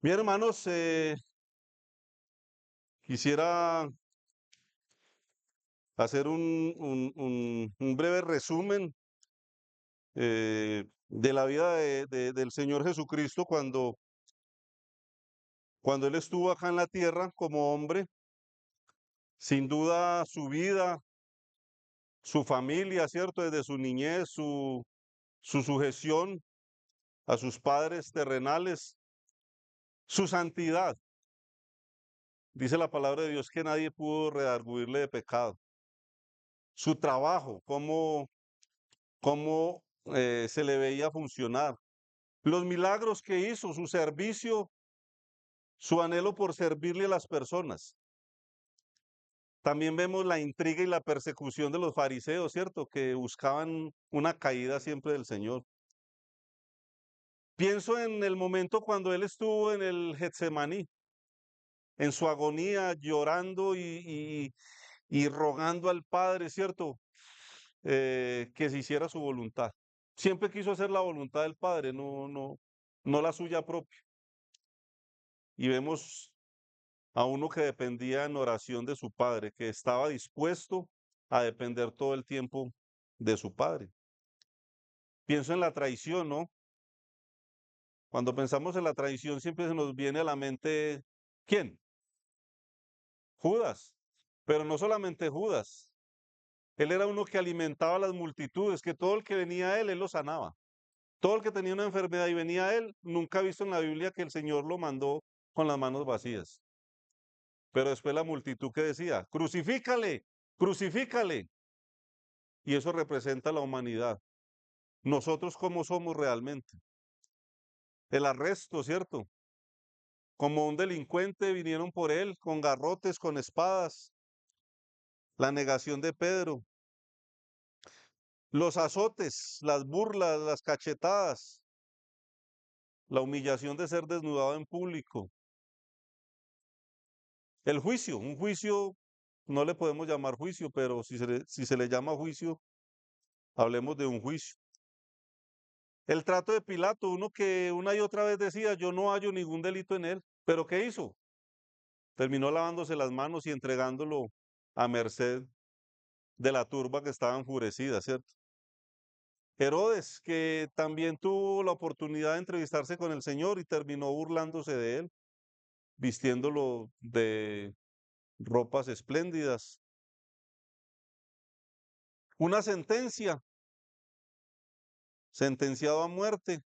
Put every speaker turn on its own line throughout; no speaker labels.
Bien, hermanos, quisiera hacer un breve resumen de la vida del Señor Jesucristo cuando Él estuvo acá en la tierra como hombre. Sin duda, su vida, su familia, ¿cierto? Desde su niñez, su sujeción a sus padres terrenales, su santidad. Dice la palabra de Dios que nadie pudo redarguirle de pecado. Su trabajo, cómo se le veía funcionar, los milagros que hizo, su servicio, su anhelo por servirle a las personas. También vemos la intriga y la persecución de los fariseos, ¿cierto? Que buscaban una caída siempre del Señor. Pienso en el momento cuando él estuvo en el Getsemaní, en su agonía, llorando y rogando al Padre, ¿cierto? Que se hiciera su voluntad. Siempre quiso hacer la voluntad del Padre, no la suya propia. Y vemos a uno que dependía en oración de su padre, que estaba dispuesto a depender todo el tiempo de su padre. Pienso en la traición, ¿no? Cuando pensamos en la traición siempre se nos viene a la mente, ¿quién? Judas. Pero no solamente Judas. Él era uno que alimentaba a las multitudes, que todo el que venía a él lo sanaba. Todo el que tenía una enfermedad y venía a él, nunca ha visto en la Biblia que el Señor lo mandó con las manos vacías. Pero después la multitud que decía, crucifícale, crucifícale. Y eso representa la humanidad. Nosotros cómo somos realmente. El arresto, ¿cierto? Como un delincuente vinieron por él con garrotes, con espadas. La negación de Pedro. Los azotes, las burlas, las cachetadas. La humillación de ser desnudado en público. El juicio, un juicio, no le podemos llamar juicio, pero si se le llama juicio, hablemos de un juicio. El trato de Pilato, uno que una y otra vez decía, yo no hallo ningún delito en él, pero ¿qué hizo? Terminó lavándose las manos y entregándolo a merced de la turba que estaba enfurecida, ¿cierto? Herodes, que también tuvo la oportunidad de entrevistarse con el Señor y terminó burlándose de él, vistiéndolo de ropas espléndidas. Una sentencia, sentenciado a muerte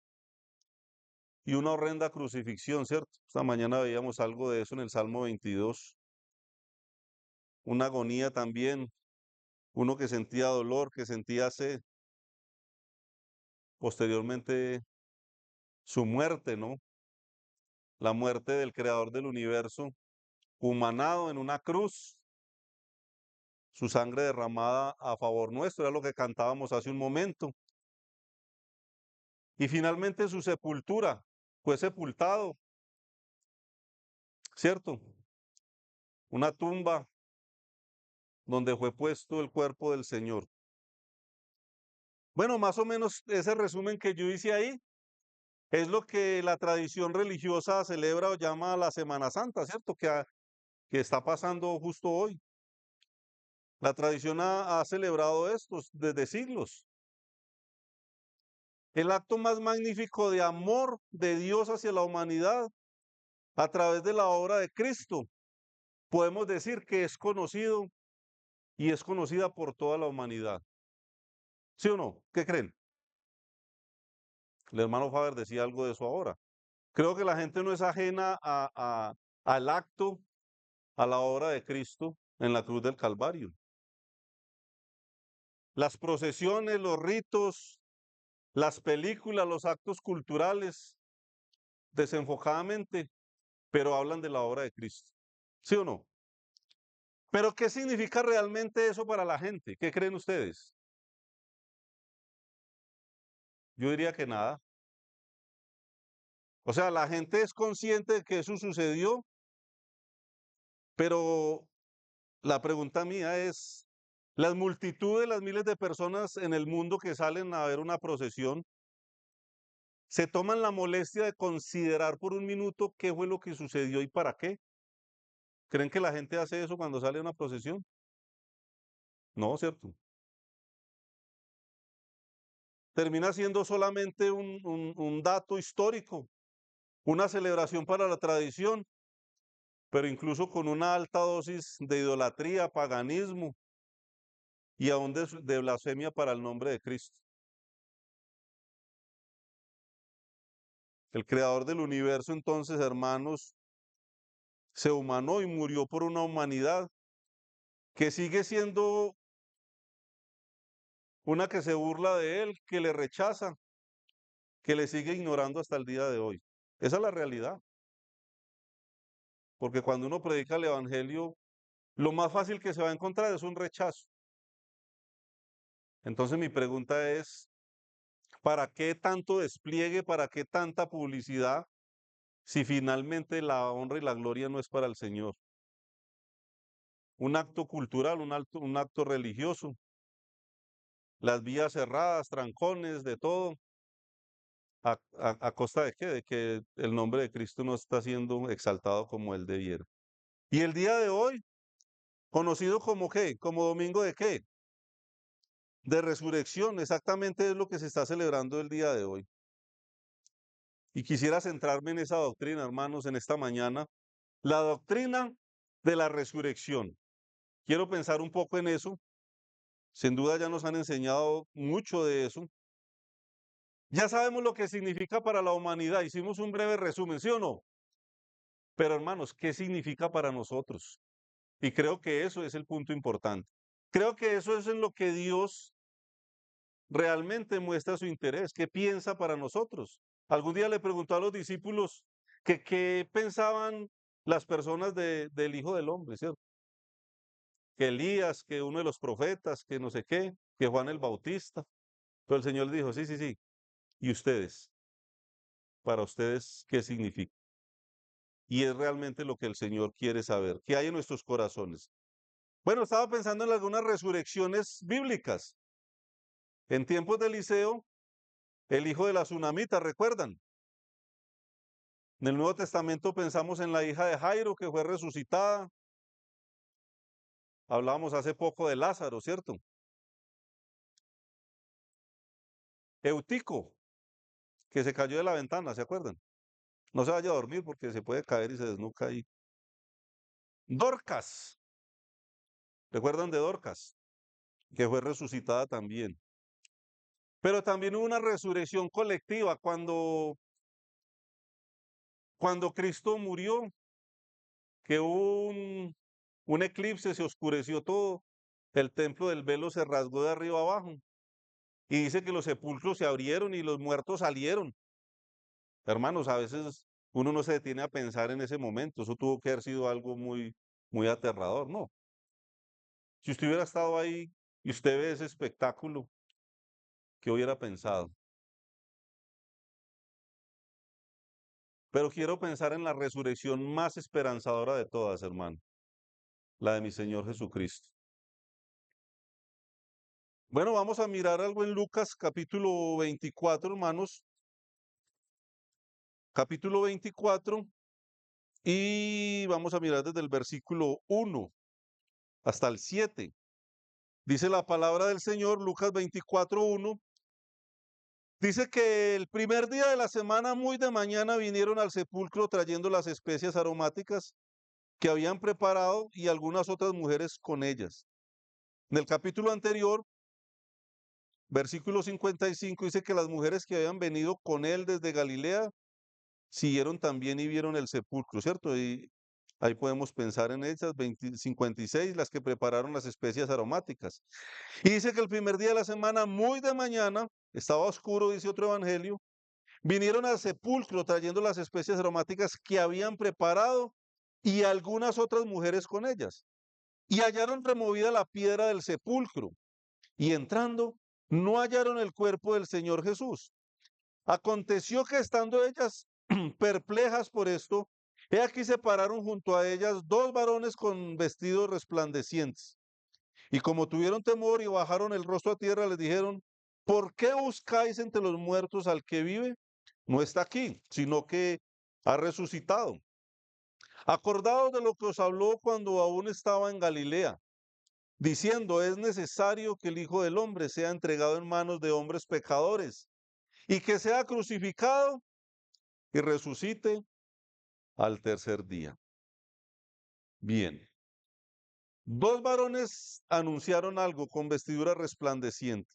y una horrenda crucifixión, ¿cierto? Esta mañana veíamos algo de eso en el Salmo 22. Una agonía también, uno que sentía dolor, que sentía sed. Posteriormente, su muerte, ¿no? La muerte del creador del universo, humanado en una cruz, su sangre derramada a favor nuestro, era lo que cantábamos hace un momento. Y finalmente su sepultura, fue sepultado, ¿cierto? Una tumba donde fue puesto el cuerpo del Señor. Bueno, más o menos ese resumen que yo hice ahí es lo que la tradición religiosa celebra o llama la Semana Santa, ¿cierto? Que está pasando justo hoy. La tradición ha celebrado esto desde siglos. El acto más magnífico de amor de Dios hacia la humanidad a través de la obra de Cristo. Podemos decir que es conocido y es conocida por toda la humanidad. ¿Sí o no? ¿Qué creen? El hermano Faber decía algo de eso ahora. Creo que la gente no es ajena al acto, a la obra de Cristo en la cruz del Calvario. Las procesiones, los ritos, las películas, los actos culturales, desenfocadamente, pero hablan de la obra de Cristo. ¿Sí o no? Pero ¿qué significa realmente eso para la gente? ¿Qué creen ustedes? Yo diría que nada. O sea, la gente es consciente de que eso sucedió, pero la pregunta mía es, las multitudes, las miles de personas en el mundo que salen a ver una procesión, se toman la molestia de considerar por un minuto qué fue lo que sucedió y para qué. ¿Creen que la gente hace eso cuando sale a una procesión? No, ¿cierto? Termina siendo solamente un dato histórico, una celebración para la tradición, pero incluso con una alta dosis de idolatría, paganismo y aún de blasfemia para el nombre de Cristo. El creador del universo, entonces, hermanos, se humanó y murió por una humanidad que sigue siendo una que se burla de él, que le rechaza, que le sigue ignorando hasta el día de hoy. Esa es la realidad, porque cuando uno predica el evangelio, lo más fácil que se va a encontrar es un rechazo. Entonces mi pregunta es, ¿para qué tanto despliegue, para qué tanta publicidad si finalmente la honra y la gloria no es para el Señor? Un acto cultural, un acto religioso, las vías cerradas, trancones, de todo, ¿a costa de qué? De que el nombre de Cristo no está siendo exaltado como él debiera. Y el día de hoy, conocido como qué, como domingo de qué, de resurrección, exactamente es lo que se está celebrando el día de hoy. Y quisiera centrarme en esa doctrina, hermanos, en esta mañana, la doctrina de la resurrección. Quiero pensar un poco en eso. Sin duda ya nos han enseñado mucho de eso. Ya sabemos lo que significa para la humanidad. Hicimos un breve resumen, ¿sí o no? Pero hermanos, ¿qué significa para nosotros? Y creo que eso es el punto importante. Creo que eso es en lo que Dios realmente muestra su interés. ¿Qué piensa para nosotros? Algún día le preguntó a los discípulos que qué pensaban las personas del Hijo del Hombre, ¿cierto? Que Elías, que uno de los profetas, que no sé qué, que Juan el Bautista. Pero el Señor dijo, sí, sí, sí. ¿Y ustedes? Para ustedes, ¿qué significa? Y es realmente lo que el Señor quiere saber. ¿Qué hay en nuestros corazones? Bueno, estaba pensando en algunas resurrecciones bíblicas. En tiempos de Eliseo, el hijo de la tsunamita, ¿recuerdan? En el Nuevo Testamento pensamos en la hija de Jairo que fue resucitada. Hablábamos hace poco de Lázaro, ¿cierto? Eutico, que se cayó de la ventana, ¿se acuerdan? No se vaya a dormir porque se puede caer y se desnuca ahí. Dorcas, ¿recuerdan de Dorcas? Que fue resucitada también. Pero también hubo una resurrección colectiva cuando Cristo murió, que hubo un eclipse, se oscureció todo, el templo del velo se rasgó de arriba abajo. Y dice que los sepulcros se abrieron y los muertos salieron. Hermanos, a veces uno no se detiene a pensar en ese momento. Eso tuvo que haber sido algo muy aterrador, ¿no? Si usted hubiera estado ahí y usted ve ese espectáculo, ¿qué hubiera pensado? Pero quiero pensar en la resurrección más esperanzadora de todas, hermano, la de mi Señor Jesucristo. Bueno, vamos a mirar algo en Lucas capítulo 24, hermanos. Capítulo 24 y vamos a mirar desde el versículo 1 hasta el 7. Dice la palabra del Señor, Lucas 24:1. Dice que el primer día de la semana, muy de mañana, vinieron al sepulcro trayendo las especias aromáticas que habían preparado y algunas otras mujeres con ellas. En el capítulo anterior, versículo 55, dice que las mujeres que habían venido con él desde Galilea siguieron también y vieron el sepulcro, ¿cierto? Y ahí podemos pensar en ellas, 56, las que prepararon las especias aromáticas. Y dice que el primer día de la semana, muy de mañana, estaba oscuro, dice otro evangelio, vinieron al sepulcro trayendo las especias aromáticas que habían preparado y algunas otras mujeres con ellas. Y hallaron removida la piedra del sepulcro. Y entrando, no hallaron el cuerpo del Señor Jesús. Aconteció que estando ellas perplejas por esto, he aquí se pararon junto a ellas dos varones con vestidos resplandecientes. Y como tuvieron temor y bajaron el rostro a tierra, les dijeron, ¿por qué buscáis entre los muertos al que vive? no está aquí, sino que ha resucitado. Acordaos de lo que os habló cuando aún estaba en Galilea, diciendo, es necesario que el Hijo del Hombre sea entregado en manos de hombres pecadores y que sea crucificado y resucite al tercer día. Bien, dos varones anunciaron algo con vestidura resplandeciente.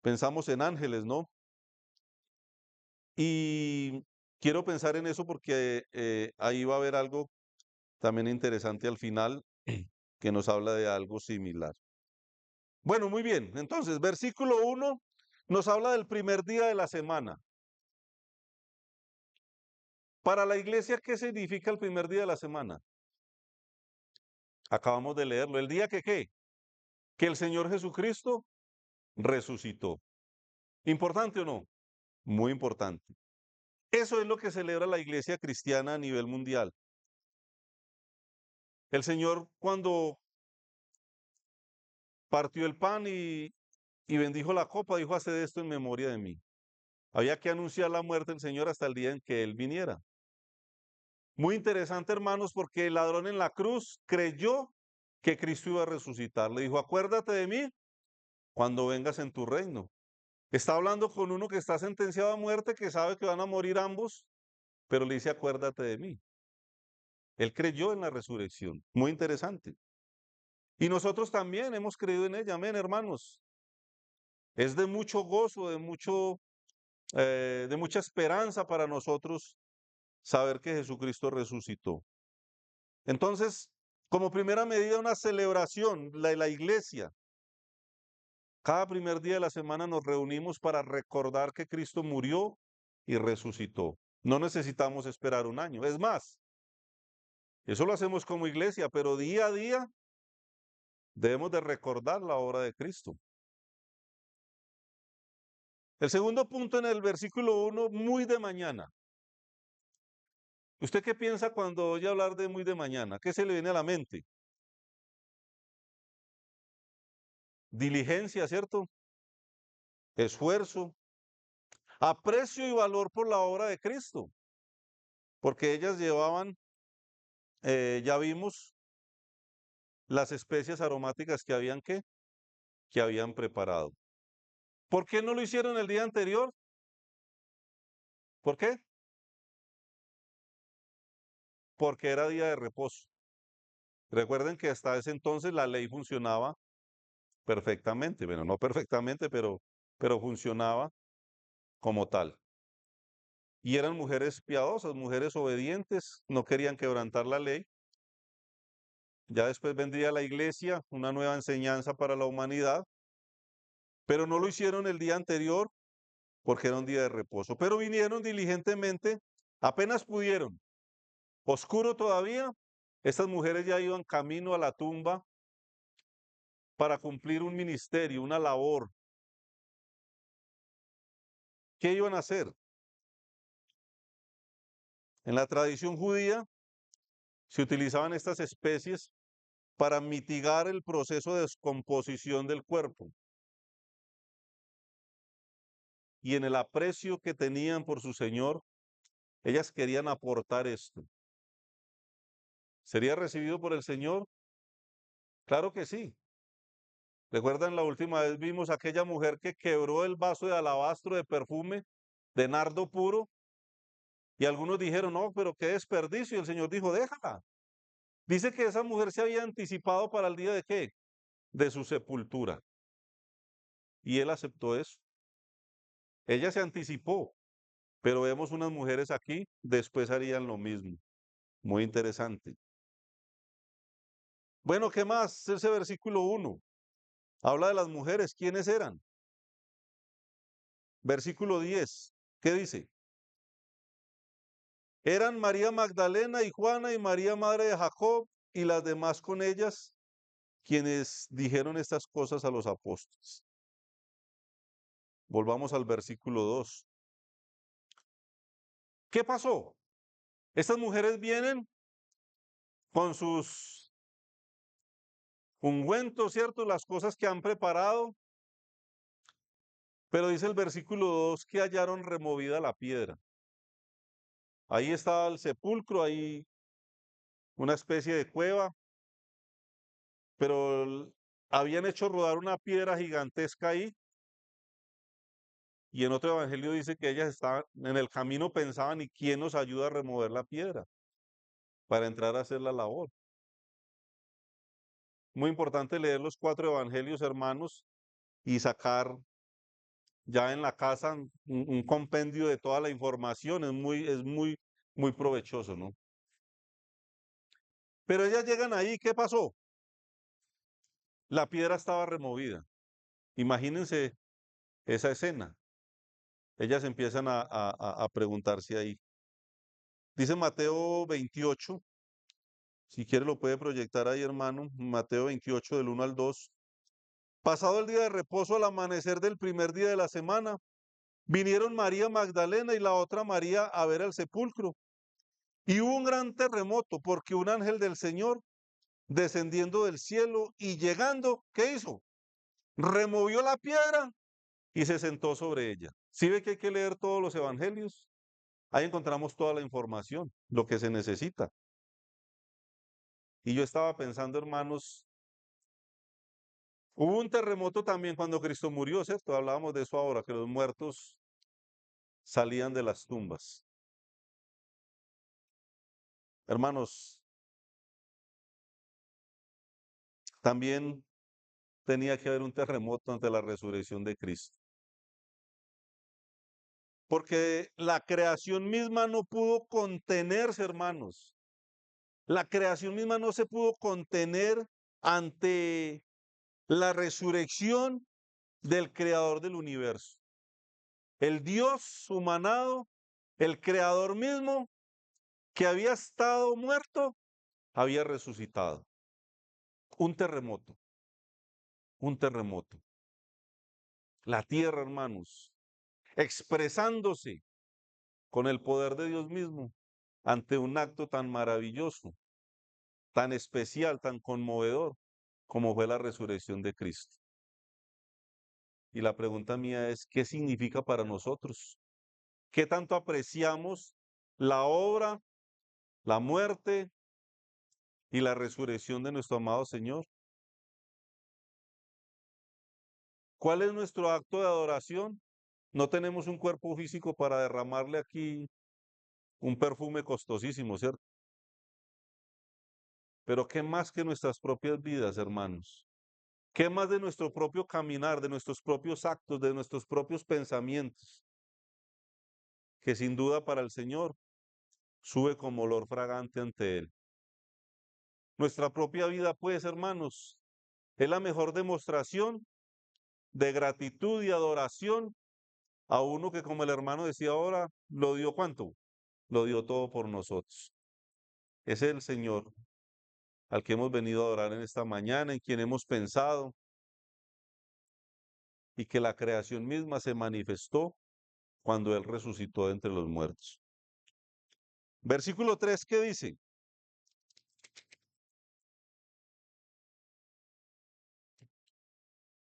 Pensamos en ángeles, ¿no? Y quiero pensar en eso porque ahí va a haber algo también interesante al final que nos habla de algo similar. Bueno, muy bien. Entonces, versículo 1 nos habla del primer día de la semana. Para la iglesia, ¿qué significa el primer día de la semana? Acabamos de leerlo. El día que ¿qué? Que el Señor Jesucristo resucitó. ¿Importante o no? Muy importante. Eso es lo que celebra la iglesia cristiana a nivel mundial. El Señor cuando partió el pan y bendijo la copa, dijo, haced esto en memoria de mí. Había que anunciar la muerte del Señor hasta el día en que Él viniera. Muy interesante, hermanos, porque el ladrón en la cruz creyó que Cristo iba a resucitar. Le dijo, acuérdate de mí cuando vengas en tu reino. Está hablando con uno que está sentenciado a muerte, que sabe que van a morir ambos, pero le dice, acuérdate de mí. Él creyó en la resurrección. Muy interesante. Y nosotros también hemos creído en ella. Amén, hermanos. Es de mucho gozo, de mucha esperanza para nosotros saber que Jesucristo resucitó. Entonces, como primera medida, una celebración, la iglesia. Cada primer día de la semana nos reunimos para recordar que Cristo murió y resucitó. No necesitamos esperar un año. Es más, eso lo hacemos como iglesia, pero día a día debemos de recordar la obra de Cristo. El segundo punto en el versículo 1, muy de mañana. ¿Usted qué piensa cuando oye hablar de muy de mañana? ¿Qué se le viene a la mente? Diligencia, ¿cierto? Esfuerzo, aprecio y valor por la obra de Cristo, porque ellas llevaban, ya vimos, las especias aromáticas que habían preparado. ¿Por qué no lo hicieron el día anterior? ¿Por qué? Porque era día de reposo. Recuerden que hasta ese entonces la ley funcionaba perfectamente. Bueno, no perfectamente, pero funcionaba como tal. Y eran mujeres piadosas, mujeres obedientes, no querían quebrantar la ley. Ya después vendría la iglesia, una nueva enseñanza para la humanidad, pero no lo hicieron el día anterior porque era un día de reposo. Pero vinieron diligentemente, apenas pudieron. Oscuro todavía, estas mujeres ya iban camino a la tumba para cumplir un ministerio, una labor. ¿Qué iban a hacer? En la tradición judía se utilizaban estas especies para mitigar el proceso de descomposición del cuerpo. Y en el aprecio que tenían por su Señor, ellas querían aportar esto. ¿Sería recibido por el Señor? Claro que sí. ¿Recuerdan la última vez vimos a aquella mujer que quebró el vaso de alabastro de perfume de nardo puro? Y algunos dijeron, no, pero qué desperdicio. Y el Señor dijo, déjala. Dice que esa mujer se había anticipado para el día de qué? De su sepultura. Y él aceptó eso. Ella se anticipó, pero vemos unas mujeres aquí, después harían lo mismo. Muy interesante. Bueno, ¿qué más? Ese versículo 1 habla de las mujeres. ¿Quiénes eran? Versículo 10. ¿Qué dice? Eran María Magdalena y Juana y María madre de Jacob y las demás con ellas, quienes dijeron estas cosas a los apóstoles. Volvamos al versículo 2. ¿Qué pasó? Estas mujeres vienen con sus ungüentos, ¿cierto? Las cosas que han preparado. Pero dice el versículo 2 que hallaron removida la piedra. Ahí estaba el sepulcro, ahí una especie de cueva, pero habían hecho rodar una piedra gigantesca ahí. Y en otro evangelio dice que ellas estaban en el camino, pensaban, ¿y quién nos ayuda a remover la piedra para entrar a hacer la labor? Muy importante leer los 4 evangelios, hermanos, y sacar ya en la casa un compendio de toda la información. Muy provechoso, ¿no? Pero ellas llegan ahí, ¿qué pasó? La piedra estaba removida. Imagínense esa escena. Ellas empiezan a preguntarse ahí. Dice Mateo 28, si quiere lo puede proyectar ahí, hermano. Mateo 28 del 1 al 2. Pasado el día de reposo, al amanecer del primer día de la semana, vinieron María Magdalena y la otra María a ver el sepulcro. Y hubo un gran terremoto porque un ángel del Señor, descendiendo del cielo y llegando, ¿qué hizo? Removió la piedra y se sentó sobre ella. ¿Sí ve que hay que leer todos los evangelios? Ahí encontramos toda la información, lo que se necesita. Y yo estaba pensando, hermanos, hubo un terremoto también cuando Cristo murió, ¿cierto? Hablábamos de eso ahora, que los muertos salían de las tumbas. Hermanos, también tenía que haber un terremoto ante la resurrección de Cristo. Porque la creación misma no pudo contenerse, hermanos. La creación misma no se pudo contener ante la resurrección del creador del universo. El Dios humanado, el creador mismo, que había estado muerto, había resucitado. Un terremoto, un terremoto. La tierra, hermanos, expresándose con el poder de Dios mismo ante un acto tan maravilloso, tan especial, tan conmovedor, como fue la resurrección de Cristo. Y la pregunta mía es, ¿qué significa para nosotros? ¿Qué tanto apreciamos la obra, la muerte y la resurrección de nuestro amado Señor? ¿Cuál es nuestro acto de adoración? No tenemos un cuerpo físico para derramarle aquí un perfume costosísimo, ¿cierto? Pero ¿qué más que nuestras propias vidas, hermanos? ¿Qué más de nuestro propio caminar, de nuestros propios actos, de nuestros propios pensamientos? Que sin duda para el Señor sube como olor fragante ante Él. Nuestra propia vida, pues, hermanos, es la mejor demostración de gratitud y adoración a uno que, como el hermano decía ahora, lo dio ¿cuánto? Lo dio todo por nosotros. Ese es el Señor al que hemos venido a adorar en esta mañana, en quien hemos pensado, y que la creación misma se manifestó cuando Él resucitó de entre los muertos. Versículo 3, ¿qué dice?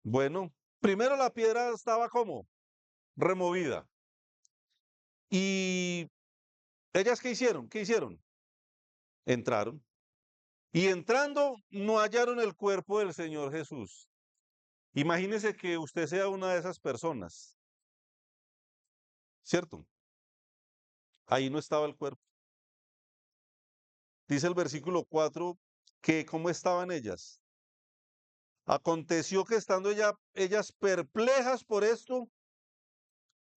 Bueno, primero la piedra estaba como removida. ¿Y ellas qué hicieron? ¿Qué hicieron? Entraron. Y entrando, no hallaron el cuerpo del Señor Jesús. Imagínese que usted sea una de esas personas, ¿cierto? Ahí no estaba el cuerpo. Dice el versículo 4 que cómo estaban ellas. Aconteció que estando ellas perplejas por esto,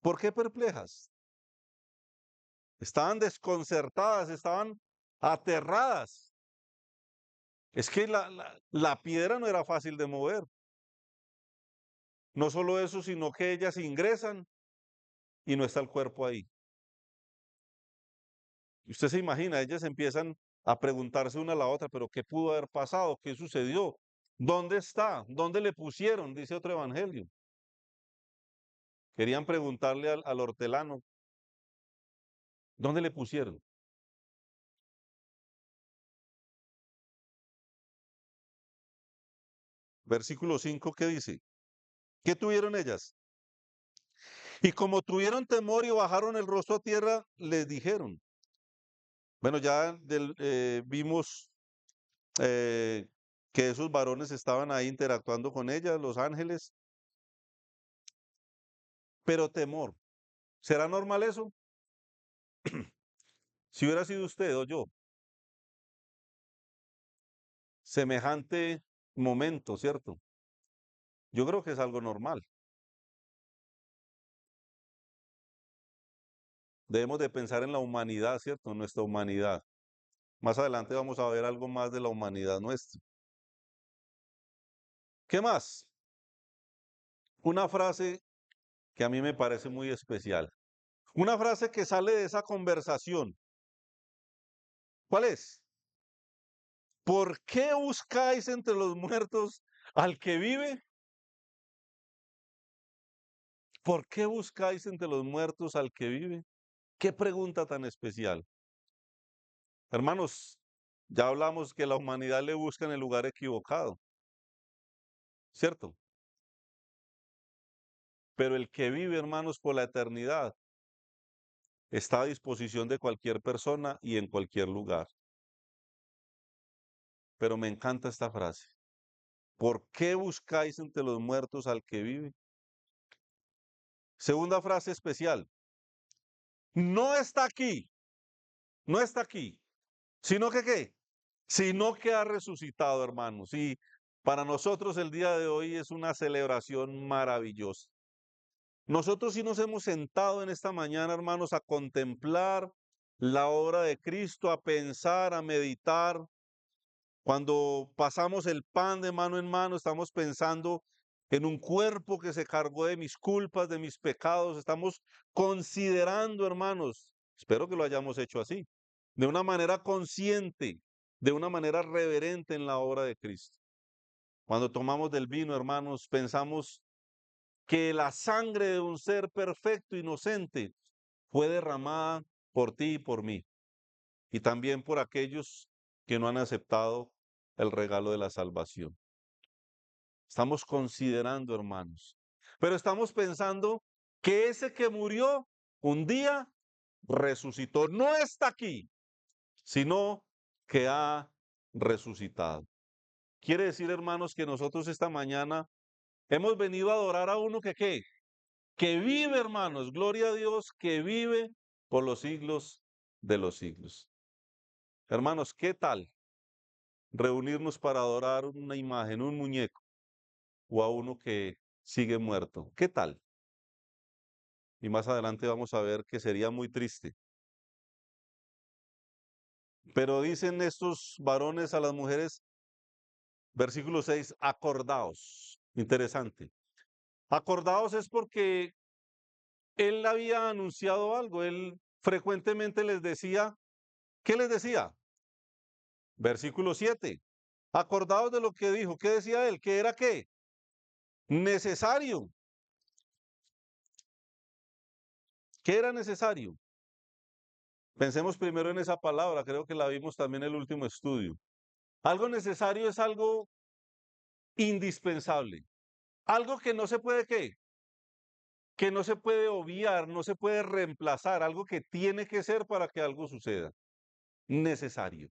¿por qué perplejas? Estaban desconcertadas, estaban aterradas. Es que la piedra no era fácil de mover. No solo eso, sino que ellas ingresan y no está el cuerpo ahí. Y usted se imagina, ellas empiezan a preguntarse una a la otra, pero ¿qué pudo haber pasado? ¿Qué sucedió? ¿Dónde está? ¿Dónde le pusieron? Dice otro evangelio. Querían preguntarle al hortelano, ¿dónde le pusieron? Versículo 5, ¿qué dice? ¿Qué tuvieron ellas? Y como tuvieron temor y bajaron el rostro a tierra, les dijeron. Bueno, ya vimos que esos varones estaban ahí interactuando con ella, los ángeles, pero temor. ¿Será normal eso? Si hubiera sido usted o yo, semejante momento, ¿cierto? Yo creo que es algo normal. Debemos de pensar en la humanidad, ¿cierto? En nuestra humanidad. Más adelante vamos a ver algo más de la humanidad nuestra. ¿Qué más? Una frase que a mí me parece muy especial. Una frase que sale de esa conversación. ¿Cuál es? ¿Por qué buscáis entre los muertos al que vive? ¿Por qué buscáis entre los muertos al que vive? Qué pregunta tan especial. Hermanos, ya hablamos que la humanidad le busca en el lugar equivocado, ¿cierto? Pero el que vive, hermanos, por la eternidad, está a disposición de cualquier persona y en cualquier lugar. Pero me encanta esta frase. ¿Por qué buscáis entre los muertos al que vive? Segunda frase especial. No está aquí, no está aquí, sino que ¿qué? Sino que ha resucitado, hermanos. Y para nosotros el día de hoy es una celebración maravillosa. Nosotros sí nos hemos sentado en esta mañana, hermanos, a contemplar la obra de Cristo, a pensar, a meditar. Cuando pasamos el pan de mano en mano, estamos pensando en un cuerpo que se cargó de mis culpas, de mis pecados. Estamos considerando, hermanos, espero que lo hayamos hecho así, de una manera consciente, de una manera reverente en la obra de Cristo. Cuando tomamos del vino, hermanos, pensamos que la sangre de un ser perfecto, inocente, fue derramada por ti y por mí, y también por aquellos que no han aceptado el regalo de la salvación. Estamos considerando, hermanos, pero estamos pensando que ese que murió un día resucitó. No está aquí, sino que ha resucitado. Quiere decir, hermanos, que nosotros esta mañana hemos venido a adorar a uno que ¿qué? Que vive, hermanos, gloria a Dios, que vive por los siglos de los siglos. Hermanos, ¿qué tal reunirnos para adorar una imagen, un muñeco o a uno que sigue muerto? ¿Qué tal? Y más adelante vamos a ver que sería muy triste. Pero dicen estos varones a las mujeres, versículo 6, acordaos. Interesante. Acordaos es porque él había anunciado algo. Él frecuentemente les decía, ¿qué les decía? Versículo 7. Acordaos de lo que dijo. ¿Qué decía él? ¿Qué era qué? Necesario. ¿Qué era necesario? Pensemos primero en esa palabra. Creo que la vimos también en el último estudio. Algo necesario es algo indispensable. Algo que no se puede qué? Que no se puede obviar, no se puede reemplazar. Algo que tiene que ser para que algo suceda. Necesario.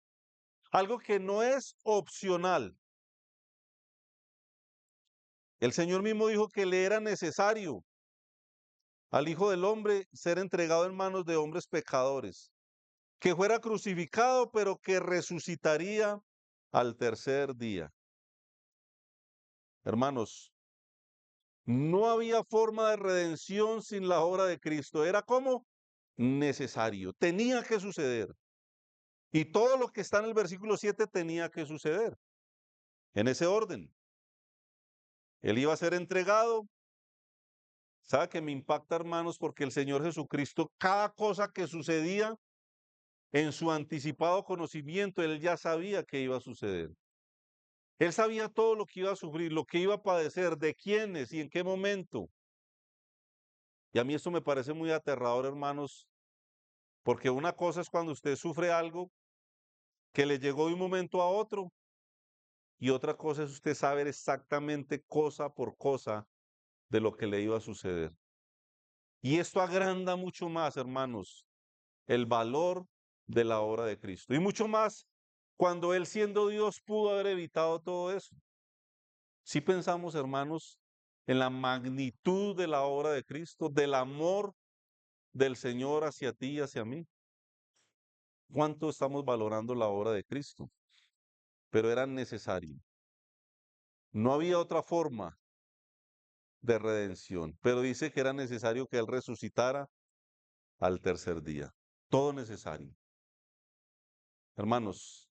Algo que no es opcional. El Señor mismo dijo que le era necesario al Hijo del Hombre ser entregado en manos de hombres pecadores, que fuera crucificado, pero que resucitaría al tercer día. Hermanos, no había forma de redención sin la obra de Cristo. Era como necesario, tenía que suceder. Y todo lo que está en el versículo 7 tenía que suceder en ese orden. Él iba a ser entregado. ¿Sabe que me impacta, hermanos? Porque el Señor Jesucristo, cada cosa que sucedía en su anticipado conocimiento, Él ya sabía que iba a suceder. Él sabía todo lo que iba a sufrir, lo que iba a padecer, de quiénes y en qué momento. Y a mí esto me parece muy aterrador, hermanos, porque una cosa es cuando usted sufre algo que le llegó de un momento a otro, y otra cosa es usted saber exactamente cosa por cosa de lo que le iba a suceder. Y esto agranda mucho más, hermanos, el valor de la obra de Cristo. Y mucho más cuando Él siendo Dios pudo haber evitado todo eso. Si pensamos, hermanos, en la magnitud de la obra de Cristo, del amor del Señor hacia ti y hacia mí. ¿Cuánto estamos valorando la obra de Cristo? Pero era necesario. No había otra forma de redención, pero dice que era necesario que Él resucitara al tercer día. Todo necesario. Hermanos,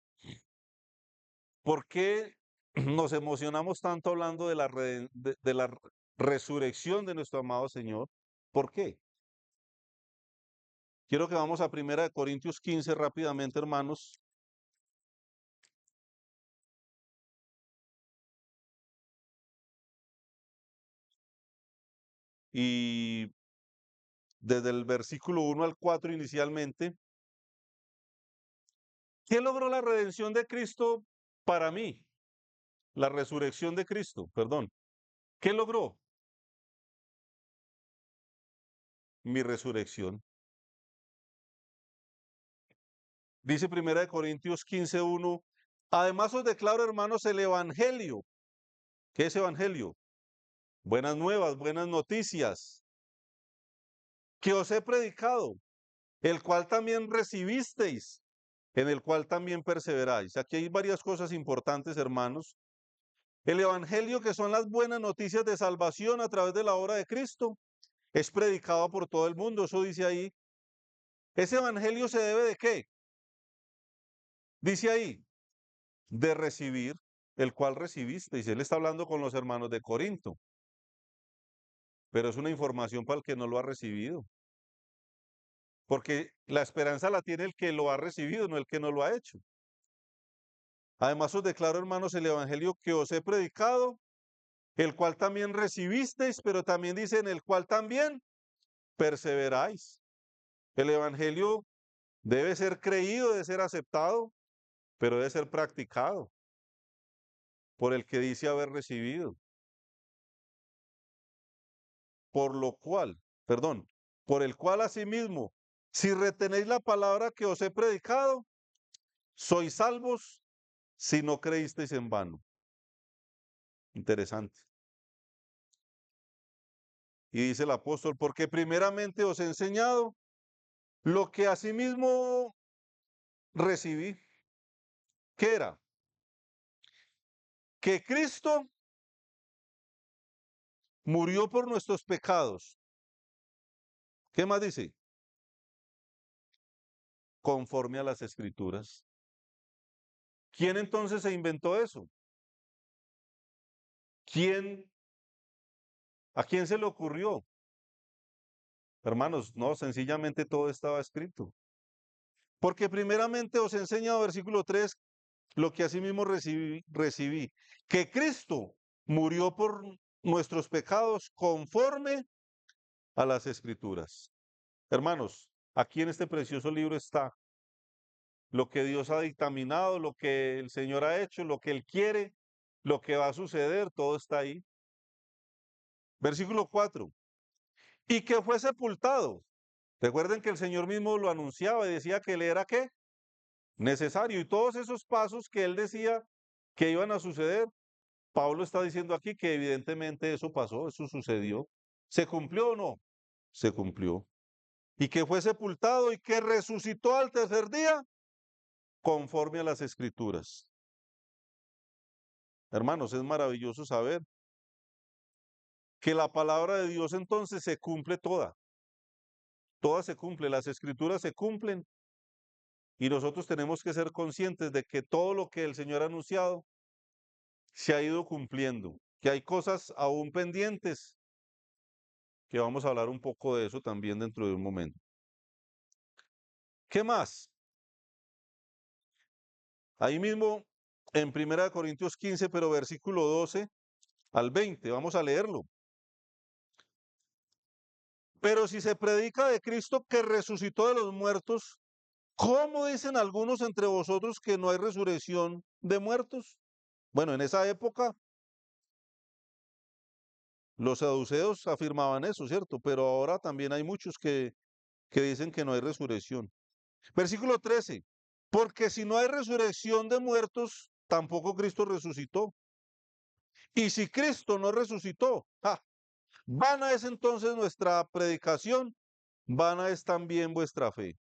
¿por qué nos emocionamos tanto hablando de de la resurrección de nuestro amado Señor? ¿Por qué? Quiero que vamos a 1 Corintios 15 rápidamente, hermanos. Y desde el versículo 1 al 4 inicialmente, ¿qué logró la redención de Cristo para mí? La resurrección de Cristo, perdón. ¿Qué logró? Mi resurrección. Dice 1 Corintios 15:1. Además os declaro, hermanos, el evangelio. ¿Qué es evangelio? Buenas nuevas, buenas noticias que os he predicado, el cual también recibisteis, en el cual también perseveráis. Aquí hay varias cosas importantes, hermanos. El evangelio, que son las buenas noticias de salvación a través de la obra de Cristo, es predicado por todo el mundo. Eso dice ahí. ¿Ese evangelio se debe de qué? Dice ahí, de recibir, el cual recibisteis. Él está hablando con los hermanos de Corinto, pero es una información para el que no lo ha recibido. Porque la esperanza la tiene el que lo ha recibido, no el que no lo ha hecho. Además os declaro, hermanos, el evangelio que os he predicado, el cual también recibisteis, pero también dice en el cual también perseveráis. El evangelio debe ser creído, debe ser aceptado, pero debe ser practicado por el que dice haber recibido. Por lo cual, perdón, por el cual asimismo, si retenéis la palabra que os he predicado, sois salvos si no creísteis en vano. Interesante. Y dice el apóstol, porque primeramente os he enseñado lo que asimismo recibí, que era que Cristo murió por nuestros pecados. ¿Qué más dice? Conforme a las escrituras. ¿Quién entonces se inventó eso? ¿Quién, a quién se le ocurrió? Hermanos, no, sencillamente todo estaba escrito. Porque primeramente os he enseñado, versículo 3, lo que asimismo recibí, que Cristo murió por nuestros pecados conforme a las escrituras. Hermanos, aquí en este precioso libro está lo que Dios ha dictaminado, lo que el Señor ha hecho, lo que Él quiere, lo que va a suceder, todo está ahí. Versículo 4. Y que fue sepultado. Recuerden que el Señor mismo lo anunciaba y decía que Él era ¿qué? Necesario. Y todos esos pasos que Él decía que iban a suceder, Pablo está diciendo aquí que evidentemente eso pasó, eso sucedió. ¿Se cumplió o no? Se cumplió. Y que fue sepultado y que resucitó al tercer día conforme a las escrituras. Hermanos, es maravilloso saber que la palabra de Dios entonces se cumple toda. Toda se cumple, las escrituras se cumplen y nosotros tenemos que ser conscientes de que todo lo que el Señor ha anunciado se ha ido cumpliendo, que hay cosas aún pendientes, que vamos a hablar un poco de eso también dentro de un momento. ¿Qué más? Ahí mismo en 1 Corintios 15, pero versículo 12 al 20, vamos a leerlo. Pero si se predica de Cristo que resucitó de los muertos, ¿cómo dicen algunos entre vosotros que no hay resurrección de muertos? Bueno, en esa época Los saduceos afirmaban eso, ¿cierto? Pero ahora también hay muchos que dicen que no hay resurrección. Versículo 13. Porque si no hay resurrección de muertos, tampoco Cristo resucitó. Y si Cristo no resucitó, vana es entonces nuestra predicación, vana es también vuestra fe.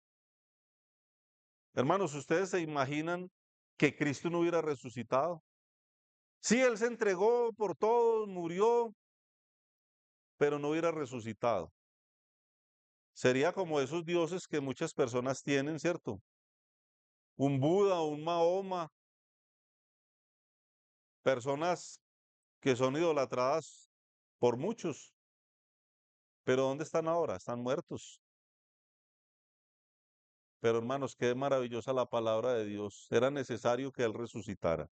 Hermanos, ¿ustedes se imaginan que Cristo no hubiera resucitado? Sí, Él se entregó por todos, murió, pero no hubiera resucitado. Sería como esos dioses que muchas personas tienen, ¿cierto? Un Buda, un Mahoma, personas que son idolatradas por muchos, pero ¿dónde están ahora? Están muertos. Pero hermanos, qué maravillosa la palabra de Dios. Era necesario que Él resucitara.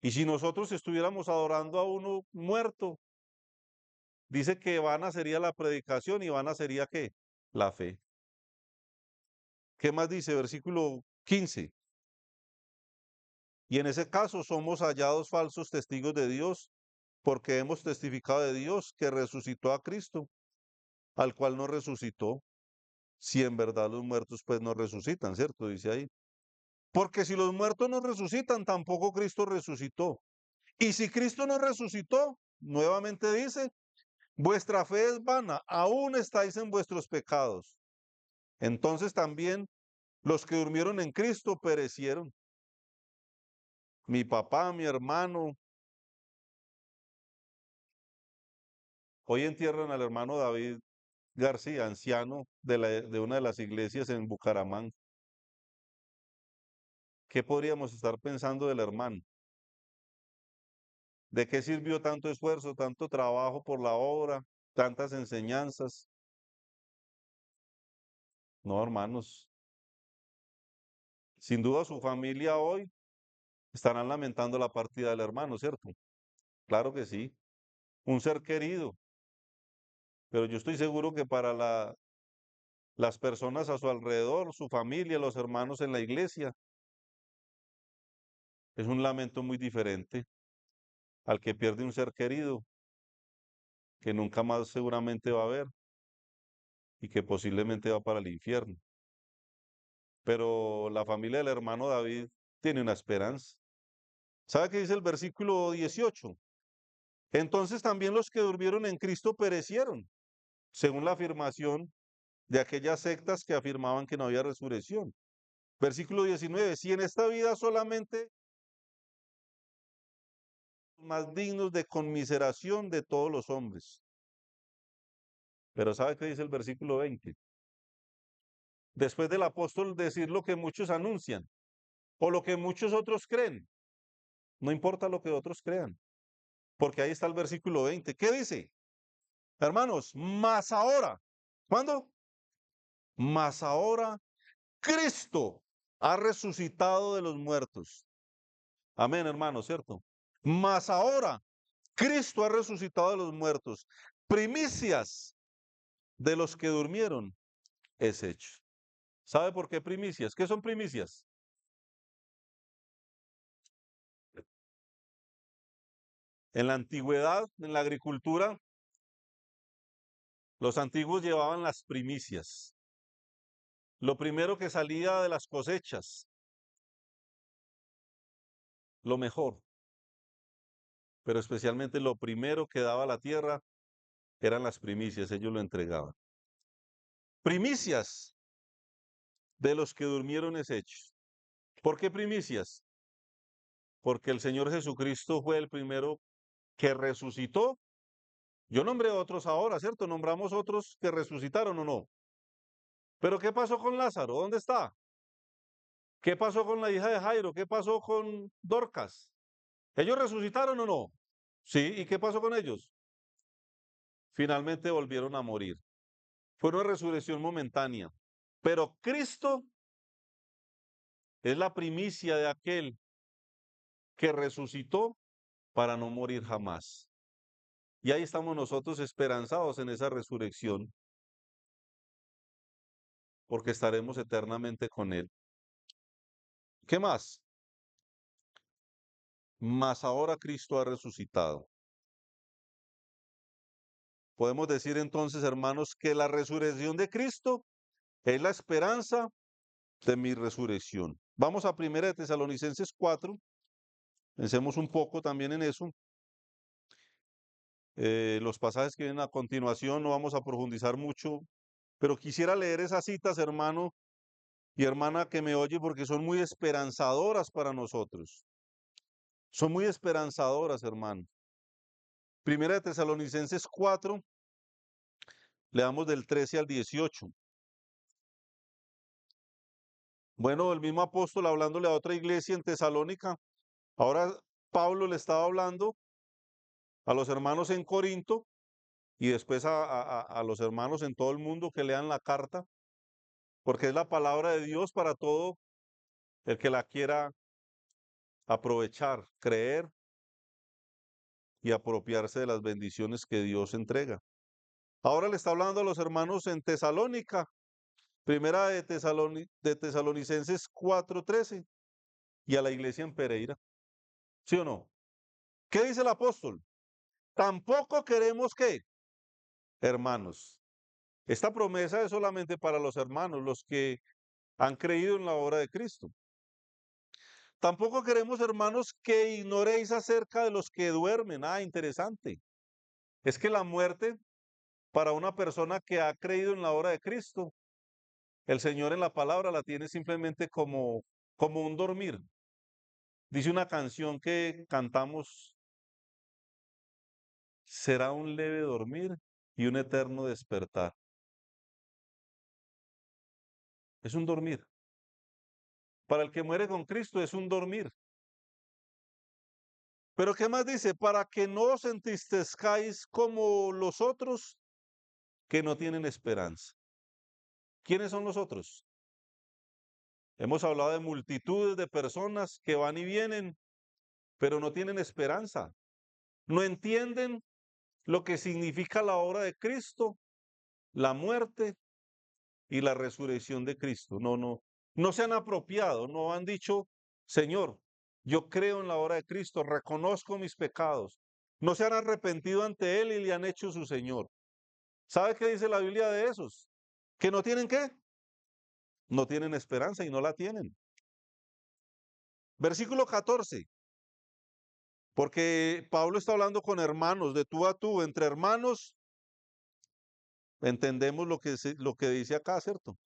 Y si nosotros estuviéramos adorando a uno muerto, dice que vana sería la predicación y vana sería ¿qué? La fe. ¿Qué más dice? Versículo 15. Y en ese caso somos hallados falsos testigos de Dios, porque hemos testificado de Dios que resucitó a Cristo, al cual no resucitó, si en verdad los muertos pues no resucitan, ¿cierto? Dice ahí. Porque si los muertos no resucitan, tampoco Cristo resucitó. Y si Cristo no resucitó, nuevamente dice, vuestra fe es vana, aún estáis en vuestros pecados. Entonces también los que durmieron en Cristo perecieron. Mi papá, mi hermano, hoy entierran al hermano David García, anciano de una de las iglesias en Bucaramanga. ¿Qué podríamos estar pensando del hermano? ¿De qué sirvió tanto esfuerzo, tanto trabajo por la obra, tantas enseñanzas? No, hermanos. Sin duda su familia hoy estarán lamentando la partida del hermano, ¿cierto? Claro que sí. Un ser querido. Pero yo estoy seguro que para las personas a su alrededor, su familia, los hermanos en la iglesia, es un lamento muy diferente al que pierde un ser querido, que nunca más seguramente va a ver y que posiblemente va para el infierno. Pero la familia del hermano David tiene una esperanza. ¿Sabe qué dice el versículo 18? Entonces también los que durmieron en Cristo perecieron, según la afirmación de aquellas sectas que afirmaban que no había resurrección. Versículo 19, si en esta vida solamente más dignos de conmiseración de todos los hombres. Pero ¿sabe qué dice el versículo 20? Después del apóstol decir lo que muchos anuncian o lo que muchos otros creen. No importa lo que otros crean, porque ahí está el versículo 20. ¿Qué dice? Hermanos, más ahora. ¿Cuándo? Más ahora Cristo ha resucitado de los muertos. Amén, hermanos, ¿cierto? Más ahora Cristo ha resucitado de los muertos. Primicias de los que durmieron es hecho. ¿Sabe por qué primicias? ¿Qué son primicias? En la antigüedad, en la agricultura, los antiguos llevaban las primicias. Lo primero que salía de las cosechas, lo mejor, pero especialmente lo primero que daba la tierra eran las primicias, ellos lo entregaban. Primicias de los que durmieron es hecho. ¿Por qué primicias? Porque el Señor Jesucristo fue el primero que resucitó. Yo nombré otros ahora, ¿cierto? Nombramos otros que resucitaron o no. Pero ¿qué pasó con Lázaro? ¿Dónde está? ¿Qué pasó con la hija de Jairo? ¿Qué pasó con Dorcas? ¿Ellos resucitaron o no? Sí, ¿y qué pasó con ellos? Finalmente volvieron a morir. Fue una resurrección momentánea. Pero Cristo es la primicia de aquel que resucitó para no morir jamás. Y ahí estamos nosotros esperanzados en esa resurrección, porque estaremos eternamente con Él. ¿Qué más? Mas ahora Cristo ha resucitado. Podemos decir entonces, hermanos, que la resurrección de Cristo es la esperanza de mi resurrección. Vamos a 1 Tesalonicenses 4, pensemos un poco también en eso. Los pasajes que vienen a continuación no vamos a profundizar mucho, pero quisiera leer esas citas, hermano y hermana que me oye, porque son muy esperanzadoras para nosotros. Son muy esperanzadoras, hermano. 1 Tesalonicenses 4, leamos del 13 al 18. Bueno, el mismo apóstol hablándole a otra iglesia en Tesalónica. Ahora Pablo le estaba hablando a los hermanos en Corinto y después a los hermanos en todo el mundo que lean la carta, porque es la palabra de Dios para todo el que la quiera aprovechar, creer y apropiarse de las bendiciones que Dios entrega. Ahora le está hablando a los hermanos en Tesalónica, primera de Tesalonicenses 4:13, y a la iglesia en Pereira. ¿Sí o no? ¿Qué dice el apóstol? Tampoco queremos que, hermanos, esta promesa es solamente para los hermanos, los que han creído en la obra de Cristo. Tampoco queremos, hermanos, que ignoréis acerca de los que duermen. Ah, interesante. Es que la muerte para una persona que ha creído en la obra de Cristo, el Señor en la palabra la tiene simplemente como un dormir. Dice una canción que cantamos, será un leve dormir y un eterno despertar. Es un dormir. Para el que muere con Cristo es un dormir. Pero ¿qué más dice? Para que no os entristezcáis como los otros que no tienen esperanza. ¿Quiénes son los otros? Hemos hablado de multitudes de personas que van y vienen, pero no tienen esperanza. No entienden lo que significa la obra de Cristo, la muerte y la resurrección de Cristo. No se han apropiado, no han dicho, Señor, yo creo en la obra de Cristo, reconozco mis pecados. No se han arrepentido ante Él y le han hecho su Señor. ¿Sabe qué dice la Biblia de esos? ¿Que no tienen qué? No tienen esperanza y no la tienen. Versículo 14. Porque Pablo está hablando con hermanos, de tú a tú, entre hermanos, entendemos lo que dice acá, ¿cierto?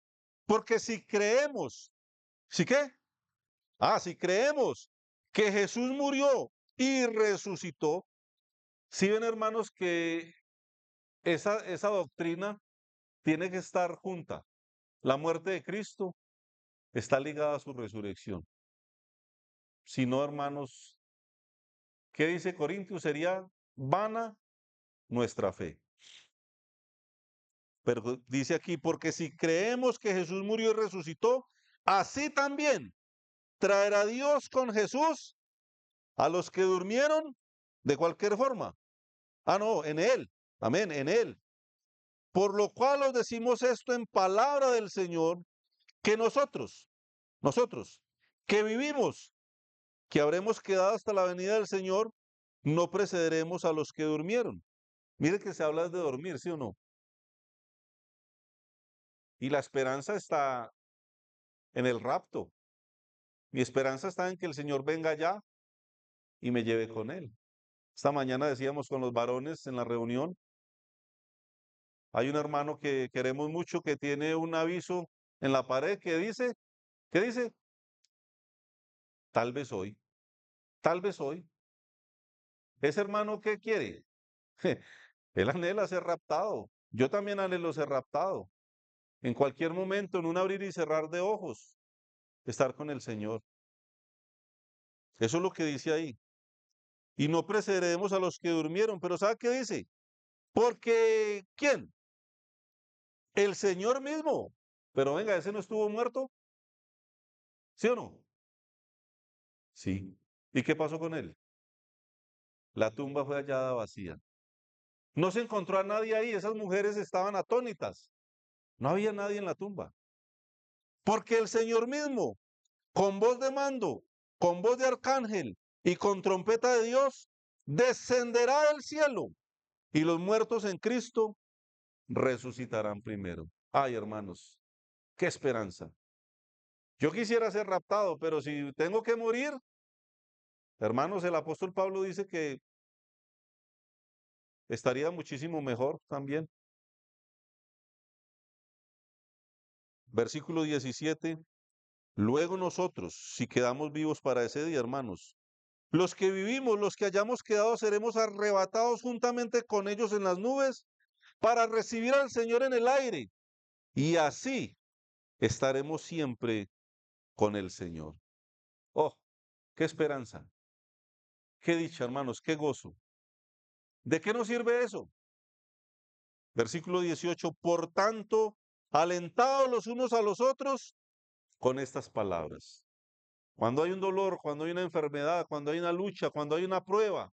Porque si creemos, ¿sí qué? Si creemos que Jesús murió y resucitó, si ven hermanos que esa doctrina tiene que estar junta. La muerte de Cristo está ligada a su resurrección. Si no, hermanos, ¿qué dice Corintios? Sería vana nuestra fe. Pero dice aquí, porque si creemos que Jesús murió y resucitó, así también traerá Dios con Jesús a los que durmieron de cualquier forma. No, en Él. Amén, en Él. Por lo cual os decimos esto en palabra del Señor, que nosotros, que vivimos, que habremos quedado hasta la venida del Señor, no precederemos a los que durmieron. Mire que se habla de dormir, ¿sí o no? Y la esperanza está en el rapto. Mi esperanza está en que el Señor venga ya y me lleve con Él. Esta mañana decíamos con los varones en la reunión, hay un hermano que queremos mucho que tiene un aviso en la pared que dice, ¿qué dice? Tal vez hoy, tal vez hoy. Ese hermano, ¿qué quiere? Él anhela ser raptado. Yo también anhelo ser raptado. En cualquier momento, en un abrir y cerrar de ojos, estar con el Señor. Eso es lo que dice ahí. Y no precederemos a los que durmieron. Pero ¿sabe qué dice? Porque, ¿quién? El Señor mismo. Pero venga, ¿ese no estuvo muerto? ¿Sí o no? Sí. ¿Y qué pasó con él? La tumba fue hallada vacía. No se encontró a nadie ahí. Esas mujeres estaban atónitas. No había nadie en la tumba. Porque el Señor mismo, con voz de mando, con voz de arcángel y con trompeta de Dios, descenderá del cielo y los muertos en Cristo resucitarán primero. Ay, hermanos, qué esperanza. Yo quisiera ser raptado, pero si tengo que morir, hermanos, el apóstol Pablo dice que estaría muchísimo mejor también. Versículo 17. Luego nosotros, si quedamos vivos para ese día, hermanos, los que vivimos, los que hayamos quedado, seremos arrebatados juntamente con ellos en las nubes para recibir al Señor en el aire. Y así estaremos siempre con el Señor. Oh, qué esperanza, qué dicha, hermanos, qué gozo. ¿De qué nos sirve eso? Versículo 18, por tanto, alentados los unos a los otros con estas palabras. Cuando hay un dolor, cuando hay una enfermedad, cuando hay una lucha, cuando hay una prueba,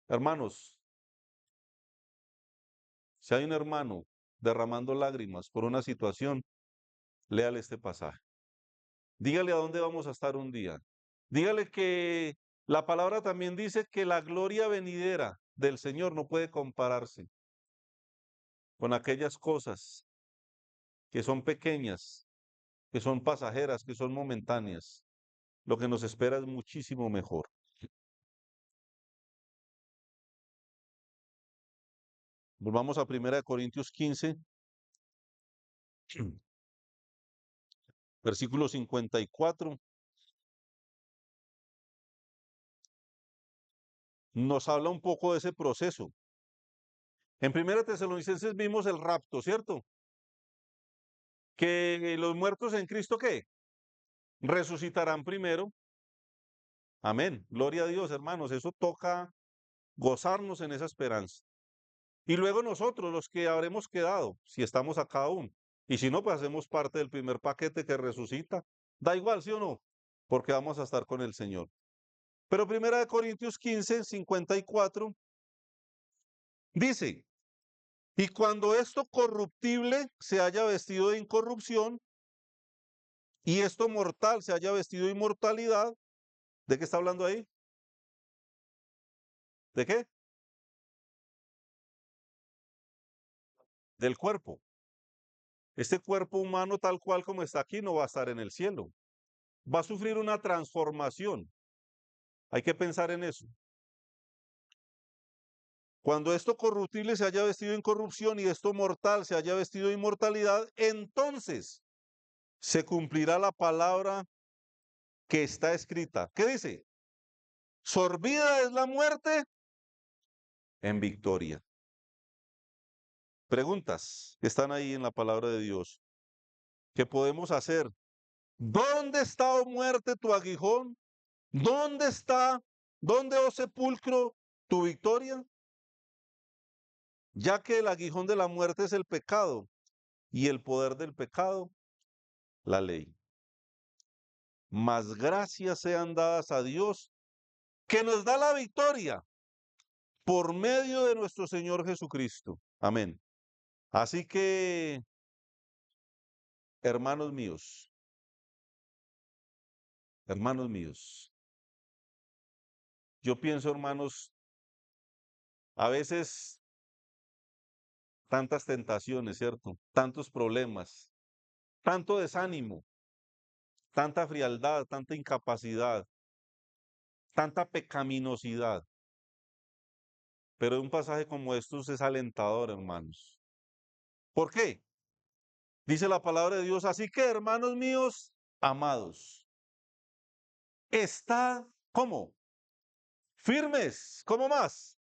hermanos, si hay un hermano derramando lágrimas por una situación, léale este pasaje. Dígale a dónde vamos a estar un día. Dígale que la palabra también dice que la gloria venidera del Señor no puede compararse con aquellas cosas que son pequeñas, que son pasajeras, que son momentáneas. Lo que nos espera es muchísimo mejor. Volvamos a 1 Corintios 15, versículo 54. Nos habla un poco de ese proceso. En 1 Tesalonicenses vimos el rapto, ¿cierto? Que los muertos en Cristo, ¿qué? Resucitarán primero. Amén. Gloria a Dios, hermanos. Eso toca gozarnos en esa esperanza. Y luego nosotros, los que habremos quedado, si estamos acá aún. Y si no, pues hacemos parte del primer paquete que resucita. Da igual, ¿sí o no? Porque vamos a estar con el Señor. Pero 1 Corintios 15, 54 dice, y cuando esto corruptible se haya vestido de incorrupción y esto mortal se haya vestido de inmortalidad, ¿de qué está hablando ahí? ¿De qué? Del cuerpo. Este cuerpo humano tal cual como está aquí no va a estar en el cielo. Va a sufrir una transformación. Hay que pensar en eso. Cuando esto corruptible se haya vestido de incorrupción y esto mortal se haya vestido de inmortalidad, entonces se cumplirá la palabra que está escrita. ¿Qué dice? Sorbida es la muerte en victoria. Preguntas que están ahí en la palabra de Dios. ¿Qué podemos hacer? ¿Dónde está, oh muerte, tu aguijón? ¿Dónde está, dónde, oh sepulcro, tu victoria? Ya que el aguijón de la muerte es el pecado y el poder del pecado, la ley. Mas gracias sean dadas a Dios que nos da la victoria por medio de nuestro Señor Jesucristo. Amén. Así que, hermanos míos, yo pienso, hermanos, a veces tantas tentaciones, ¿cierto? Tantos problemas, tanto desánimo, tanta frialdad, tanta incapacidad, tanta pecaminosidad. Pero un pasaje como estos es alentador, hermanos. ¿Por qué? Dice la palabra de Dios, así que, hermanos míos, amados, estad, ¿cómo? Firmes, ¿cómo más?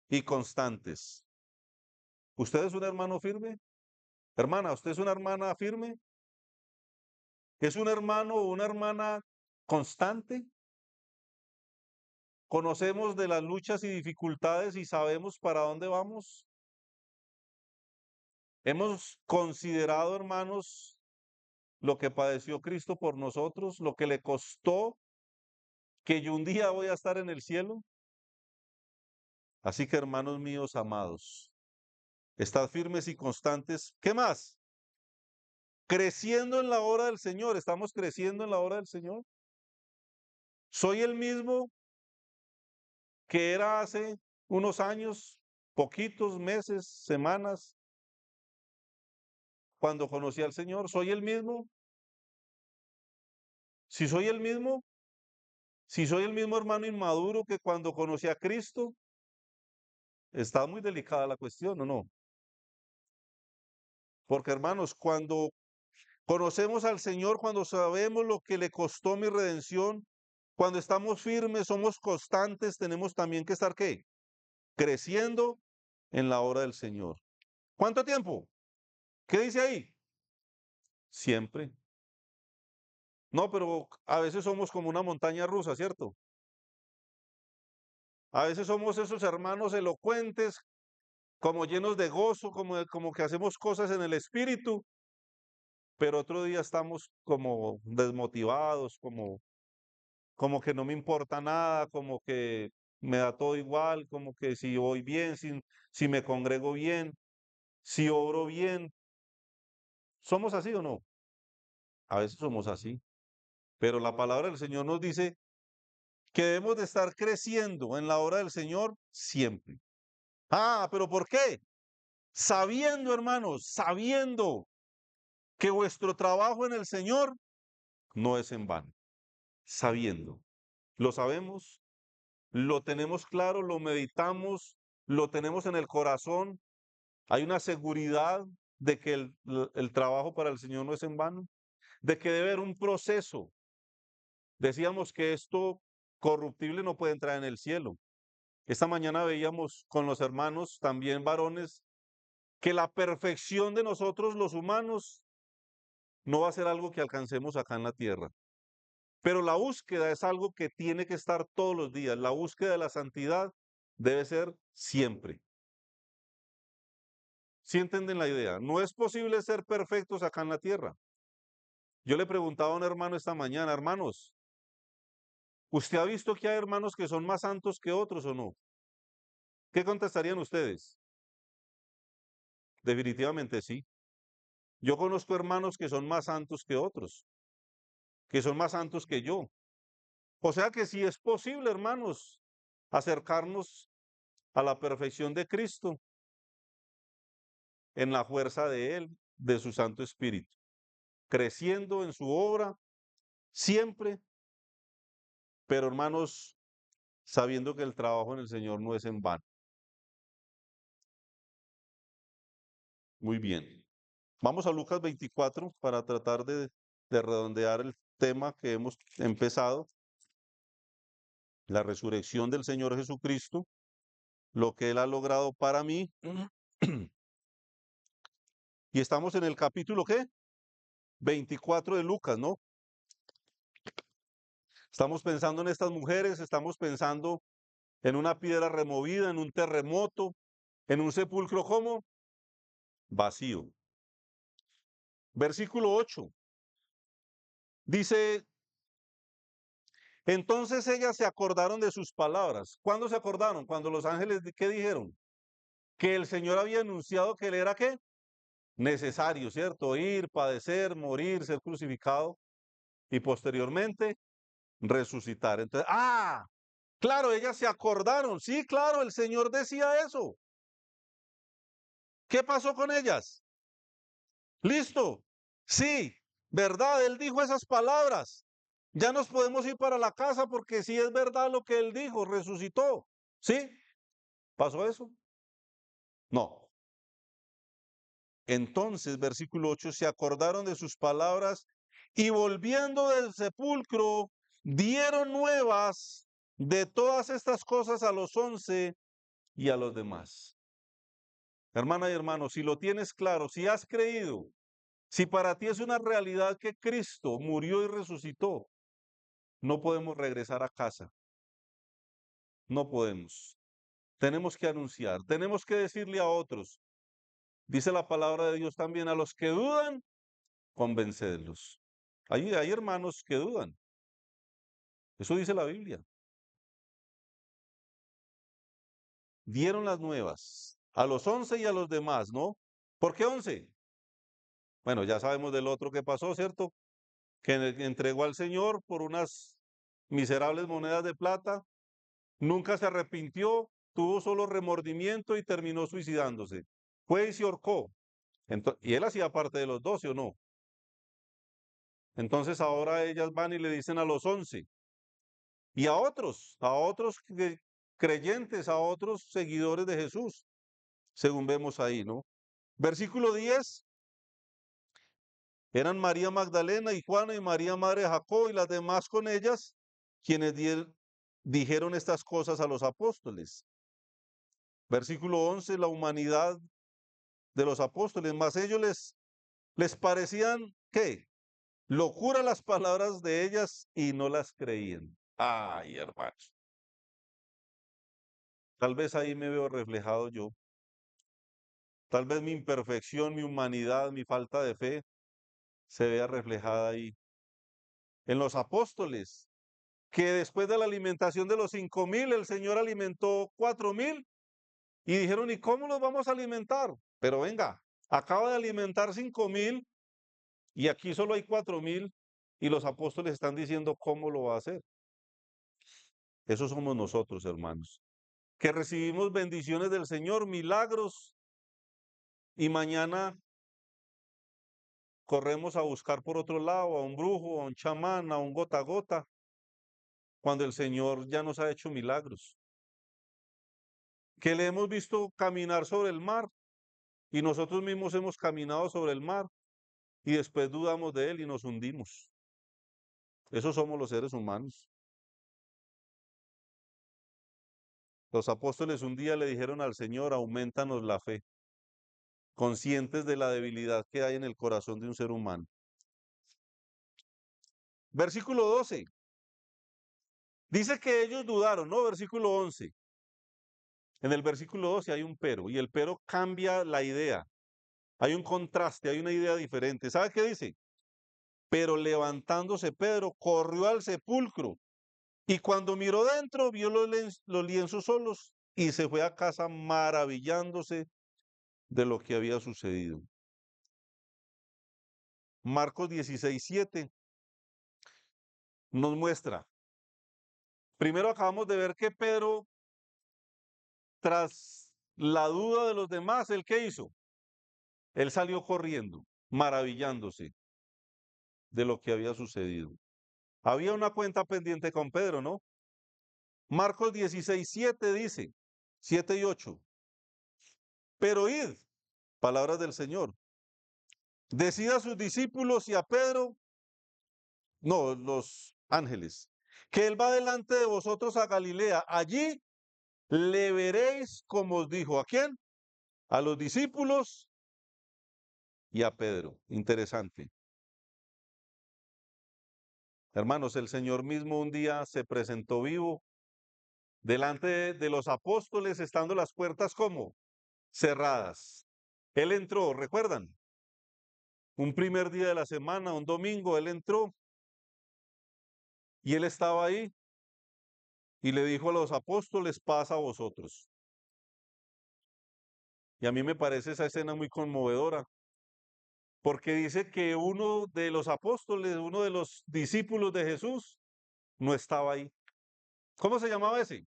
Y constantes. ¿Usted es un hermano firme? Hermana, ¿usted es una hermana firme? ¿Es un hermano o una hermana constante? ¿Conocemos de las luchas y dificultades y sabemos para dónde vamos? ¿Hemos considerado, hermanos, lo que padeció Cristo por nosotros, lo que le costó que yo un día voy a estar en el cielo? Así que, hermanos míos amados, estad firmes y constantes. ¿Qué más? Creciendo en la obra del Señor. ¿Estamos creciendo en la obra del Señor? ¿Soy el mismo que era hace unos años? poquitos meses, semanas, cuando conocí al Señor. ¿Soy el mismo? Si soy el mismo, si soy el mismo hermano inmaduro que cuando conocí a Cristo, está muy delicada la cuestión, ¿o no? Porque hermanos, cuando conocemos al Señor, cuando sabemos lo que le costó mi redención, cuando estamos firmes, somos constantes, tenemos también que estar, ¿qué? Creciendo en la obra del Señor. ¿Cuánto tiempo? ¿Qué dice ahí? Siempre. No, pero a veces somos como una montaña rusa, ¿cierto? A veces somos esos hermanos elocuentes, como llenos de gozo, como que hacemos cosas en el espíritu, pero otro día estamos como desmotivados, como que no me importa nada, como que me da todo igual, como que si voy bien, si me congrego bien, si obro bien. ¿Somos así o no? A veces somos así, pero la palabra del Señor nos dice que debemos de estar creciendo en la obra del Señor siempre. Ah, pero ¿por qué? Sabiendo, hermanos, sabiendo que vuestro trabajo en el Señor no es en vano. Sabiendo. Lo sabemos, lo tenemos claro, lo meditamos, lo tenemos en el corazón. Hay una seguridad de que el trabajo para el Señor no es en vano, de que debe haber un proceso. Decíamos que esto corruptible no puede entrar en el cielo. Esta mañana veíamos con los hermanos, también varones, que la perfección de nosotros los humanos no va a ser algo que alcancemos acá en la tierra. Pero la búsqueda es algo que tiene que estar todos los días. La búsqueda de la santidad debe ser siempre. ¿Sí entienden la idea? No es posible ser perfectos acá en la tierra. Yo le preguntaba a un hermano esta mañana, hermanos, ¿usted ha visto que hay hermanos que son más santos que otros o no? ¿Qué contestarían ustedes? Definitivamente sí. Yo conozco hermanos que son más santos que otros, que son más santos que yo. O sea que sí es posible, hermanos, acercarnos a la perfección de Cristo en la fuerza de Él, de su Santo Espíritu, creciendo en su obra siempre, pero hermanos, sabiendo que el trabajo en el Señor no es en vano. Muy bien. Vamos a Lucas 24 para tratar de redondear el tema que hemos empezado, la resurrección del Señor Jesucristo, lo que Él ha logrado para mí. Y estamos en el capítulo, ¿qué? 24 de Lucas, ¿no? Estamos pensando en estas mujeres, estamos pensando en una piedra removida, en un terremoto, en un sepulcro como vacío. Versículo 8 dice, entonces ellas se acordaron de sus palabras. ¿Cuándo se acordaron? Cuando los ángeles, ¿qué dijeron? Que el Señor había anunciado que Él era, ¿qué? Necesario, ¿cierto? Ir, padecer, morir, ser crucificado y posteriormente resucitar. Entonces, claro, ellas se acordaron. Sí, claro, el Señor decía eso. ¿Qué pasó con ellas? Listo. Sí, ¿verdad? Él dijo esas palabras. Ya nos podemos ir para la casa porque sí es verdad lo que él dijo, resucitó. ¿Sí? ¿Pasó eso? No. Entonces, versículo 8, se acordaron de sus palabras y volviendo del sepulcro, dieron nuevas de todas estas cosas a los 11 y a los demás. Hermana y hermano, si lo tienes claro, si has creído, si para ti es una realidad que Cristo murió y resucitó, no podemos regresar a casa. No podemos. Tenemos que anunciar, tenemos que decirle a otros. Dice la palabra de Dios también, a los que dudan, convencerlos. Hay hermanos que dudan. Eso dice la Biblia. Dieron las nuevas a los 11 y a los demás, ¿no? ¿Por qué 11? Bueno, ya sabemos del otro que pasó, ¿cierto? Que entregó al Señor por unas miserables monedas de plata, nunca se arrepintió, tuvo solo remordimiento y terminó suicidándose. Fue y se ahorcó. Y él hacía parte de los 12, ¿o no? Entonces ahora ellas van y le dicen a los 11 y a otros creyentes, a otros seguidores de Jesús, según vemos ahí, ¿no? Versículo 10, eran María Magdalena y Juana y María madre de Jacob y las demás con ellas, quienes dijeron estas cosas a los apóstoles. Versículo 11, la humanidad de los apóstoles, más ellos les parecían, ¿qué? Locura las palabras de ellas y no las creían. Ay, hermanos. Tal vez ahí me veo reflejado yo. Tal vez mi imperfección, mi humanidad, mi falta de fe se vea reflejada ahí. En los apóstoles, que después de la alimentación de los 5.000, el Señor alimentó 4.000 y dijeron, ¿y cómo los vamos a alimentar? Pero venga, acaba de alimentar 5.000 y aquí solo hay 4.000 y los apóstoles están diciendo cómo lo va a hacer. Eso somos nosotros, hermanos, que recibimos bendiciones del Señor, milagros, y mañana corremos a buscar por otro lado a un brujo, a un chamán, a un gota a gota, cuando el Señor ya nos ha hecho milagros. Que le hemos visto caminar sobre el mar y nosotros mismos hemos caminado sobre el mar y después dudamos de él y nos hundimos. Esos somos los seres humanos. Los apóstoles un día le dijeron al Señor, aumentanos la fe, conscientes de la debilidad que hay en el corazón de un ser humano. Versículo 12. Dice que ellos dudaron, ¿no? Versículo 11. En el versículo 12 hay un pero, y el pero cambia la idea. Hay un contraste, hay una idea diferente. ¿Sabe qué dice? Pero levantándose Pedro, corrió al sepulcro, y cuando miró dentro, vio los lienzos solos, y se fue a casa maravillándose de lo que había sucedido. Marcos 16:7 nos muestra. Primero acabamos de ver que Pedro, tras la duda de los demás, ¿él qué hizo? Él salió corriendo, maravillándose de lo que había sucedido. Había una cuenta pendiente con Pedro, ¿no? Marcos 16:7 dice, 7 y 8. Pero id, palabras del Señor, decid a sus discípulos y a Pedro, no, los ángeles, que él va delante de vosotros a Galilea. Allí le veréis como os dijo. ¿A quién? A los discípulos y a Pedro. Interesante. Hermanos, el Señor mismo un día se presentó vivo delante de los apóstoles, estando las puertas como cerradas. Él entró, ¿recuerdan? Un primer día de la semana, un domingo, él entró y él estaba ahí y le dijo a los apóstoles, paz a vosotros. Y a mí me parece esa escena muy conmovedora, porque dice que uno de los apóstoles, uno de los discípulos de Jesús, no estaba ahí. ¿Cómo se llamaba ese?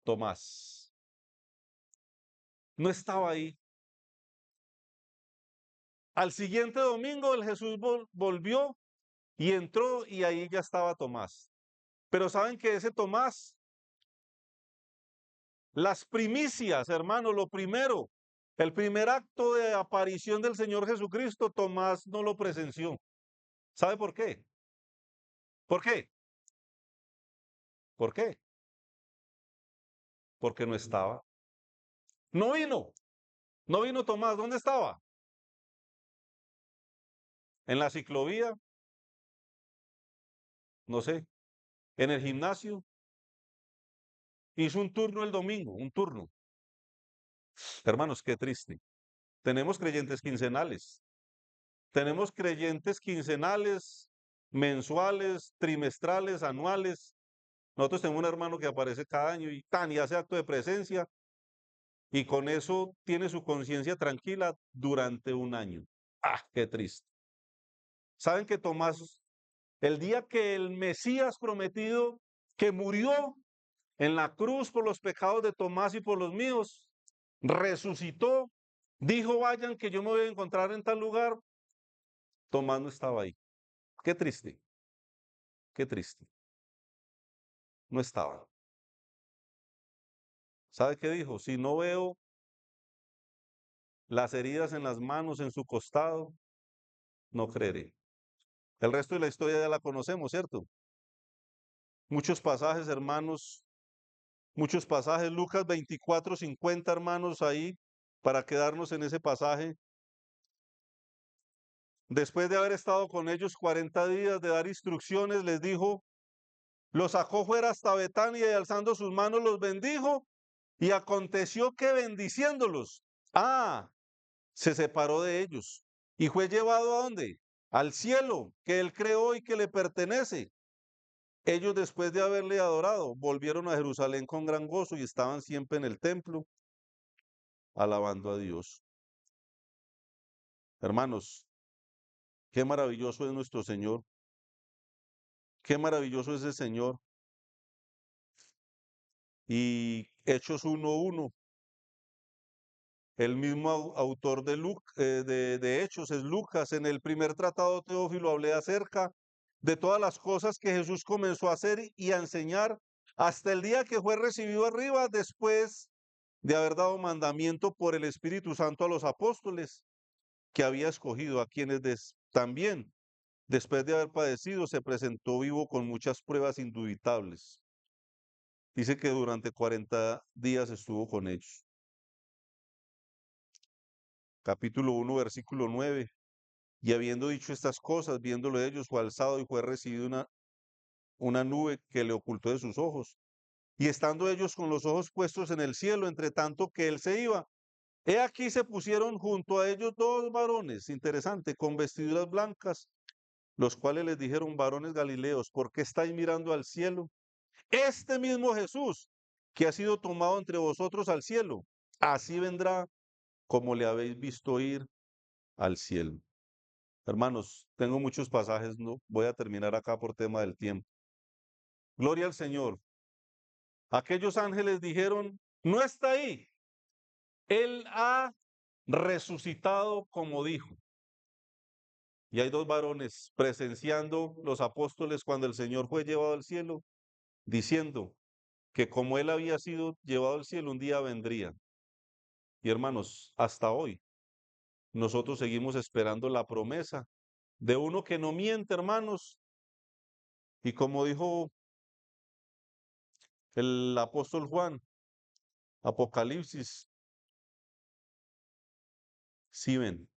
Tomás. No estaba ahí. Al siguiente domingo el Jesús volvió y entró y ahí ya estaba Tomás. Pero saben que ese Tomás, las primicias, hermano, lo primero, el primer acto de aparición del Señor Jesucristo, Tomás no lo presenció. ¿Sabe por qué? ¿Por qué? ¿Por qué? Porque no estaba. No vino. No vino Tomás. ¿Dónde estaba? En la ciclovía, no sé, en el gimnasio. Hizo un turno el domingo, un turno. Hermanos, qué triste. Tenemos creyentes quincenales. Tenemos creyentes quincenales, mensuales, trimestrales, anuales. Nosotros tenemos un hermano que aparece cada año y hace acto de presencia y con eso tiene su conciencia tranquila durante un año. ¡Ah, qué triste! ¿Saben que Tomás, el día que el Mesías prometido, que murió en la cruz por los pecados de Tomás y por los míos, resucitó, dijo, vayan que yo me voy a encontrar en tal lugar. Tomás no estaba ahí. Qué triste, qué triste. No estaba. ¿Sabe qué dijo? Si no veo las heridas en las manos, en su costado, no creeré. El resto de la historia ya la conocemos, ¿cierto? Muchos pasajes, hermanos, muchos pasajes, Lucas 24:50, hermanos, ahí, para quedarnos en ese pasaje. Después de haber estado con ellos 40 días, de dar instrucciones, les dijo, los sacó fuera hasta Betania y alzando sus manos los bendijo. Y aconteció que bendiciéndolos, se separó de ellos y fue llevado ¿a dónde? Al cielo, que él creó y que le pertenece. Ellos, después de haberle adorado, volvieron a Jerusalén con gran gozo y estaban siempre en el templo, alabando a Dios. Hermanos, qué maravilloso es nuestro Señor. Qué maravilloso es el Señor. Y Hechos 1:1, el mismo autor de Hechos es Lucas. En el primer tratado Teófilo hablé acerca de todas las cosas que Jesús comenzó a hacer y a enseñar hasta el día que fue recibido arriba, después de haber dado mandamiento por el Espíritu Santo a los apóstoles que había escogido, a quienes también, después de haber padecido, se presentó vivo con muchas pruebas indubitables. Dice que durante 40 días estuvo con ellos. Capítulo 1, versículo 9. Y habiendo dicho estas cosas, viéndolo ellos, fue alzado y fue recibido una nube que le ocultó de sus ojos. Y estando ellos con los ojos puestos en el cielo, entre tanto que él se iba, he aquí se pusieron junto a ellos dos varones, interesante, con vestiduras blancas, los cuales les dijeron, varones galileos, ¿por qué estáis mirando al cielo? Este mismo Jesús, que ha sido tomado entre vosotros al cielo, así vendrá como le habéis visto ir al cielo. Hermanos, tengo muchos pasajes, no voy a terminar acá por tema del tiempo. Gloria al Señor. Aquellos ángeles dijeron, no está ahí. Él ha resucitado como dijo. Y hay dos varones presenciando los apóstoles cuando el Señor fue llevado al cielo, diciendo que como él había sido llevado al cielo, un día vendría. Y hermanos, hasta hoy nosotros seguimos esperando la promesa de uno que no miente, hermanos. Y como dijo el apóstol Juan, Apocalipsis, sí ven,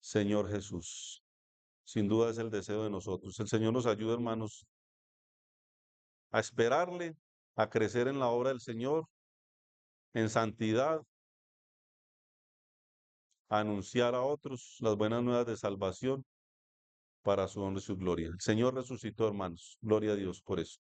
Señor Jesús. Sin duda es el deseo de nosotros. El Señor nos ayuda, hermanos, a esperarle, a crecer en la obra del Señor, en santidad, a anunciar a otros las buenas nuevas de salvación para su honra y su gloria. El Señor resucitó, hermanos. Gloria a Dios por eso.